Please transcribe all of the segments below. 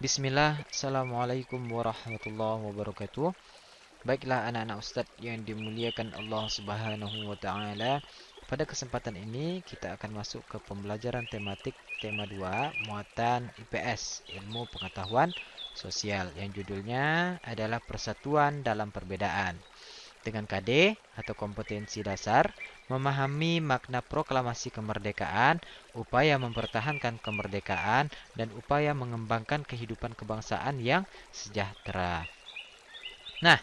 Bismillah, Assalamualaikum warahmatullahi wabarakatuh. Baiklah anak-anak Ustadz yang dimuliakan Allah Subhanahu wa Ta'ala. Pada kesempatan ini kita akan masuk ke pembelajaran tematik tema 2 muatan IPS, ilmu pengetahuan sosial, yang judulnya adalah persatuan dalam perbedaan. Dengan KD atau kompetensi dasar, memahami makna proklamasi kemerdekaan, upaya mempertahankan kemerdekaan, dan upaya mengembangkan kehidupan kebangsaan yang sejahtera. Nah,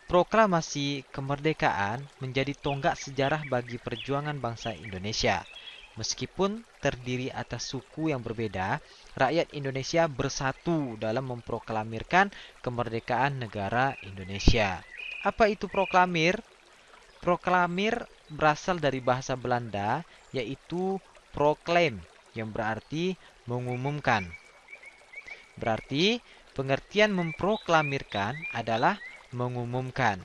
proklamasi kemerdekaan menjadi tonggak sejarah bagi perjuangan bangsa Indonesia. Meskipun terdiri atas suku yang berbeda, rakyat Indonesia bersatu dalam memproklamirkan kemerdekaan negara Indonesia. Apa itu proklamir? Proklamir berasal dari bahasa Belanda, yaitu proclaim, yang berarti mengumumkan. Berarti pengertian memproklamirkan adalah mengumumkan.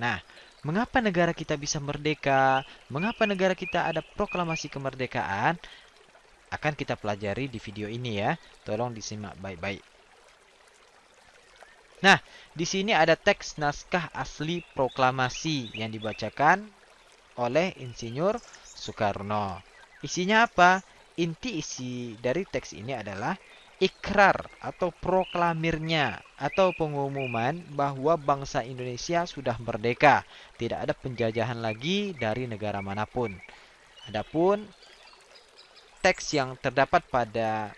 Nah, mengapa negara kita bisa merdeka? Mengapa negara kita ada proklamasi kemerdekaan? Akan kita pelajari di video ini ya. Tolong disimak baik-baik. Nah, di sini ada teks naskah asli proklamasi yang dibacakan oleh Insinyur Soekarno. Isinya apa? Inti isi dari teks ini adalah ikrar atau proklamirnya atau pengumuman bahwa bangsa Indonesia sudah merdeka, tidak ada penjajahan lagi dari negara manapun. Adapun teks yang terdapat pada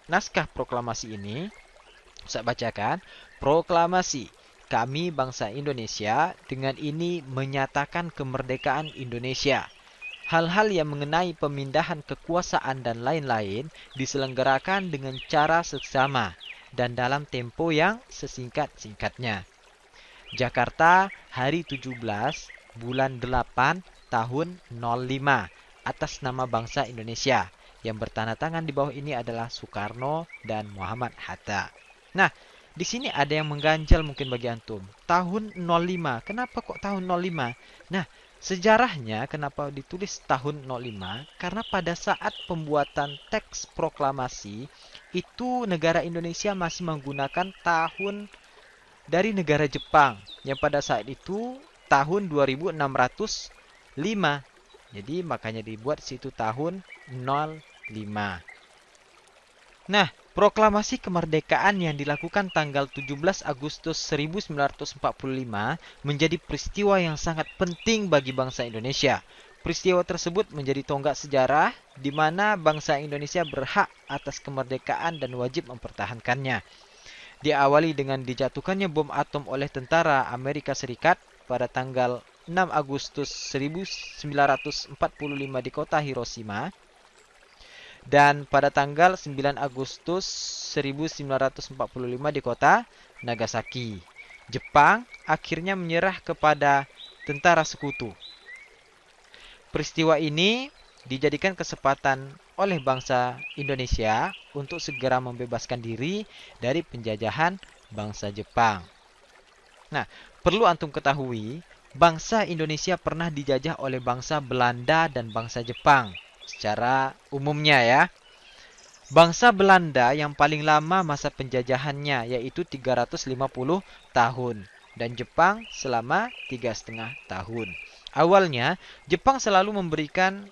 naskah proklamasi ini, saya bacakan. Proklamasi. Kami bangsa Indonesia dengan ini menyatakan kemerdekaan Indonesia. Hal-hal yang mengenai pemindahan kekuasaan dan lain-lain diselenggarakan dengan cara seksama dan dalam tempo yang sesingkat-singkatnya. Jakarta, hari 17 bulan 8 tahun 05, atas nama bangsa Indonesia. Yang bertanda tangan di bawah ini adalah Soekarno dan Muhammad Hatta. Nah, di sini ada yang mengganjal mungkin bagi antum. Tahun 05. Kenapa kok tahun 05? Nah, sejarahnya kenapa ditulis tahun 05? Karena pada saat pembuatan teks proklamasi, itu negara Indonesia masih menggunakan tahun dari negara Jepang. Yang pada saat itu tahun 2605. Jadi makanya dibuat situ tahun 05. Nah, proklamasi kemerdekaan yang dilakukan tanggal 17 Agustus 1945 menjadi peristiwa yang sangat penting bagi bangsa Indonesia. Peristiwa tersebut menjadi tonggak sejarah di mana bangsa Indonesia berhak atas kemerdekaan dan wajib mempertahankannya. Diawali dengan dijatuhkannya bom atom oleh tentara Amerika Serikat pada tanggal 6 Agustus 1945 di kota Hiroshima. Dan pada tanggal 9 Agustus 1945 di kota Nagasaki. Jepang akhirnya menyerah kepada tentara sekutu. Peristiwa ini dijadikan kesempatan oleh bangsa Indonesia untuk segera membebaskan diri dari penjajahan bangsa Jepang. Nah, perlu antum ketahui, bangsa Indonesia pernah dijajah oleh bangsa Belanda dan bangsa Jepang. Secara umumnya ya. Bangsa Belanda yang paling lama masa penjajahannya yaitu 350 tahun. Dan Jepang selama 3,5 tahun. Awalnya, Jepang selalu memberikan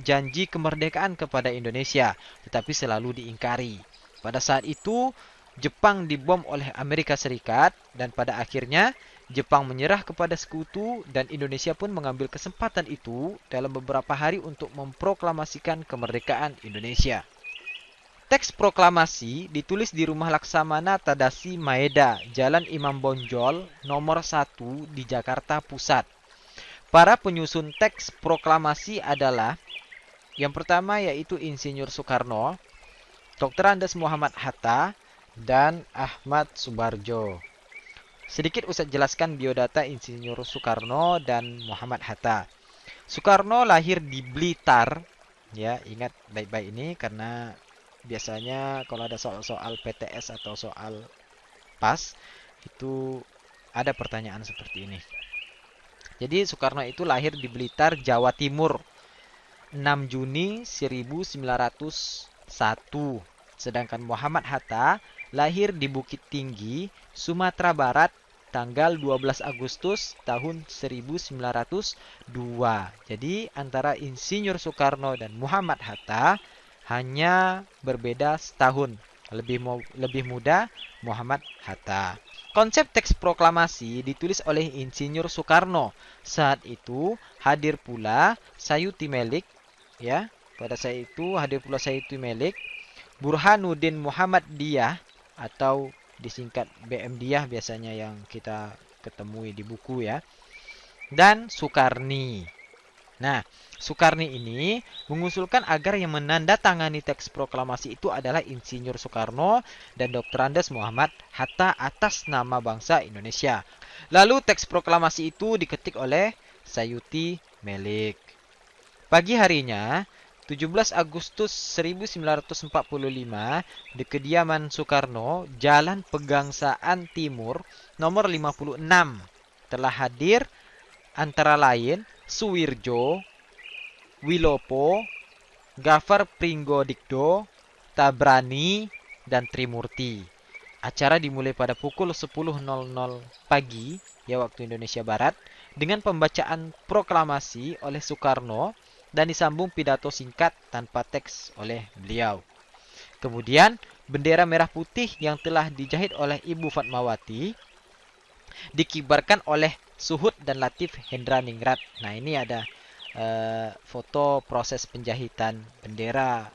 janji kemerdekaan kepada Indonesia, tetapi selalu diingkari. Pada saat itu, Jepang dibom oleh Amerika Serikat dan pada akhirnya Jepang menyerah kepada sekutu dan Indonesia pun mengambil kesempatan itu dalam beberapa hari untuk memproklamasikan kemerdekaan Indonesia. Teks proklamasi ditulis di Rumah Laksamana Tadashi Maeda, Jalan Imam Bonjol, nomor 1 di Jakarta Pusat. Para penyusun teks proklamasi adalah yang pertama yaitu Insinyur Soekarno, Dr. Andes Muhammad Hatta, dan Ahmad Subarjo. Sedikit Ustaz jelaskan biodata Insinyur Soekarno dan Muhammad Hatta. Soekarno lahir di Blitar. Ya, ingat baik-baik ini karena biasanya kalau ada soal-soal PTS atau soal PAS itu ada pertanyaan seperti ini. Jadi Soekarno itu lahir di Blitar, Jawa Timur, 6 Juni 1901. Sedangkan Muhammad Hatta lahir di Bukit Tinggi, Sumatera Barat tanggal 12 Agustus tahun 1902. Jadi antara Insinyur Soekarno dan Muhammad Hatta hanya berbeda setahun. Lebih muda Muhammad Hatta. Konsep teks proklamasi ditulis oleh Insinyur Soekarno. Saat itu hadir pula Sayuti Melik, ya. Pada saat itu hadir pula Sayuti Melik, Burhanuddin Muhammad Diyah atau disingkat BM Diyah biasanya yang kita ketemui di buku ya. Dan Soekarni. Nah, Soekarni ini mengusulkan agar yang menandatangani teks proklamasi itu adalah Insinyur Soekarno dan Dr. Andes Muhammad Hatta atas nama bangsa Indonesia. Lalu teks proklamasi itu diketik oleh Sayuti Melik. Pagi harinya, 17 Agustus 1945, di kediaman Soekarno, Jalan Pegangsaan Timur, nomor 56, telah hadir antara lain Suwirjo, Wilopo, Gafar Pringgodikdo, Tabrani, dan Trimurti. Acara dimulai pada pukul 10.00 pagi, ya waktu Indonesia Barat, dengan pembacaan proklamasi oleh Soekarno dan disambung pidato singkat tanpa teks oleh beliau. Kemudian, bendera merah putih yang telah dijahit oleh Ibu Fatmawati dikibarkan oleh Suhud dan Latif Hendraningrat. Nah, ini ada foto proses penjahitan bendera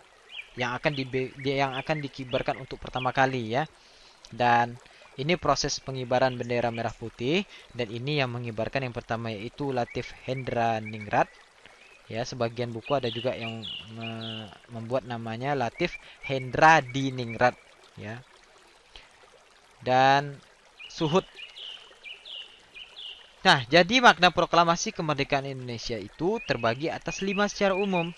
yang akan dikibarkan untuk pertama kali ya. Dan ini proses pengibaran bendera merah putih, dan ini yang mengibarkan yang pertama yaitu Latif Hendraningrat. Ya, sebagian buku ada juga yang membuat namanya Latif Hendradiningrat ya. Dan Suhud. Nah, jadi makna proklamasi kemerdekaan Indonesia itu terbagi atas 5 secara umum.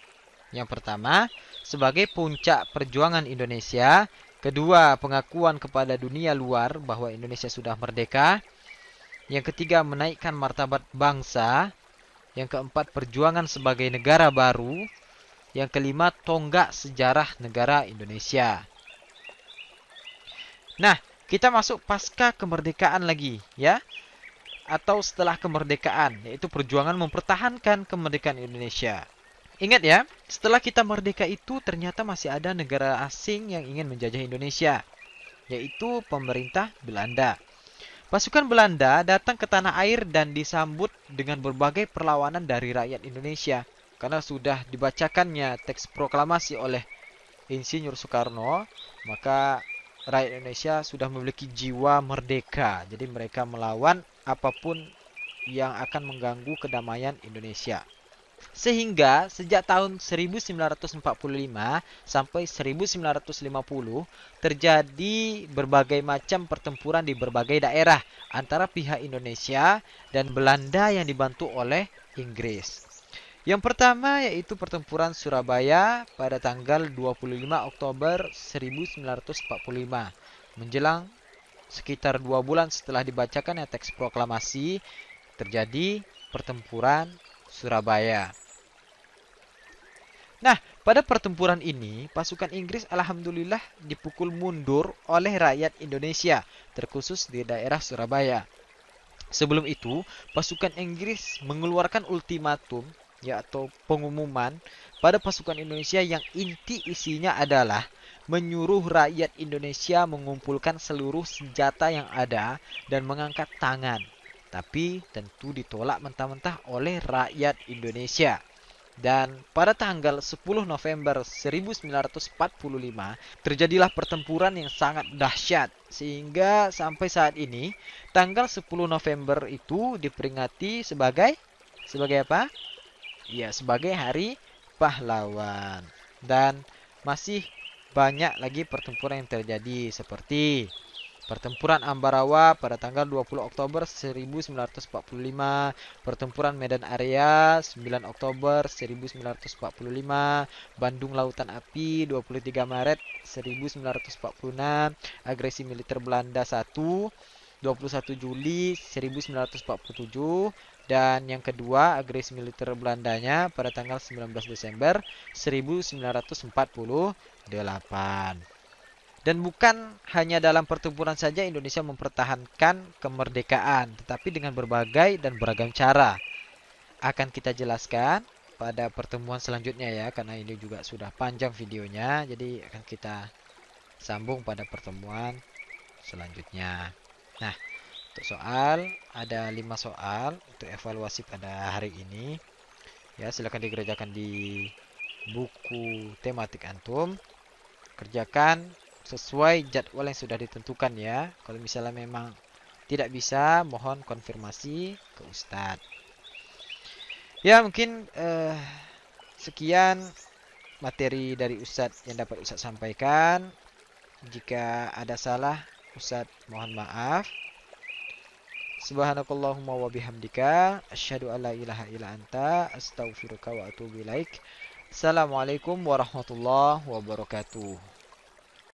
Yang pertama, sebagai puncak perjuangan Indonesia. Kedua, pengakuan kepada dunia luar bahwa Indonesia sudah merdeka. Yang ketiga, menaikkan martabat bangsa. Yang keempat, perjuangan sebagai negara baru. Yang kelima, tonggak sejarah negara Indonesia. Nah, kita masuk pasca kemerdekaan lagi, ya. Atau setelah kemerdekaan, yaitu perjuangan mempertahankan kemerdekaan Indonesia. Ingat ya, setelah kita merdeka itu ternyata masih ada negara asing yang ingin menjajah Indonesia, yaitu pemerintah Belanda. Pasukan Belanda datang ke tanah air dan disambut dengan berbagai perlawanan dari rakyat Indonesia. Karena sudah dibacakannya teks proklamasi oleh Insinyur Soekarno, maka rakyat Indonesia sudah memiliki jiwa merdeka. Jadi mereka melawan apapun yang akan mengganggu kedamaian Indonesia. Sehingga sejak tahun 1945 sampai 1950 terjadi berbagai macam pertempuran di berbagai daerah antara pihak Indonesia dan Belanda yang dibantu oleh Inggris. Yang pertama yaitu pertempuran Surabaya pada tanggal 25 Oktober 1945. Menjelang sekitar 2 bulan setelah dibacakan teks proklamasi, terjadi pertempuran Surabaya. Nah, pada pertempuran ini, pasukan Inggris alhamdulillah dipukul mundur oleh rakyat Indonesia, terkhusus di daerah Surabaya. Sebelum itu, pasukan Inggris mengeluarkan ultimatum, atau pengumuman pada pasukan Indonesia yang inti isinya adalah menyuruh rakyat Indonesia mengumpulkan seluruh senjata yang ada dan mengangkat tangan. Tapi tentu ditolak mentah-mentah oleh rakyat Indonesia. Dan pada tanggal 10 November 1945 terjadilah pertempuran yang sangat dahsyat. Sehingga sampai saat ini tanggal 10 November itu diperingati sebagai apa? Ya, sebagai Hari Pahlawan. Dan masih banyak lagi pertempuran yang terjadi seperti Pertempuran Ambarawa pada tanggal 20 Oktober 1945, Pertempuran Medan Area 9 Oktober 1945, Bandung Lautan Api 23 Maret 1946, Agresi Militer Belanda 1, 21 Juli 1947, dan yang kedua agresi militer Belandanya pada tanggal 19 Desember 1948. Dan bukan hanya dalam pertempuran saja Indonesia mempertahankan kemerdekaan, tetapi dengan berbagai dan beragam cara. Akan kita jelaskan pada pertemuan selanjutnya ya, karena ini juga sudah panjang videonya, jadi akan kita sambung pada pertemuan selanjutnya. Nah, untuk soal, ada 5 soal untuk evaluasi pada hari ini. Ya, silakan dikerjakan di buku tematik antum. Kerjakan sesuai jadwal yang sudah ditentukan ya. Kalau misalnya memang tidak bisa, mohon konfirmasi ke Ustadz. Ya, mungkin sekian materi dari Ustadz yang dapat Ustadz sampaikan. Jika ada salah, Ustadz mohon maaf. Subhanakallahumma wa bihamdika asyhadu an la ilaha illa anta astaghfiruka wa atubu ilaik. Assalamualaikum warahmatullahi wabarakatuh.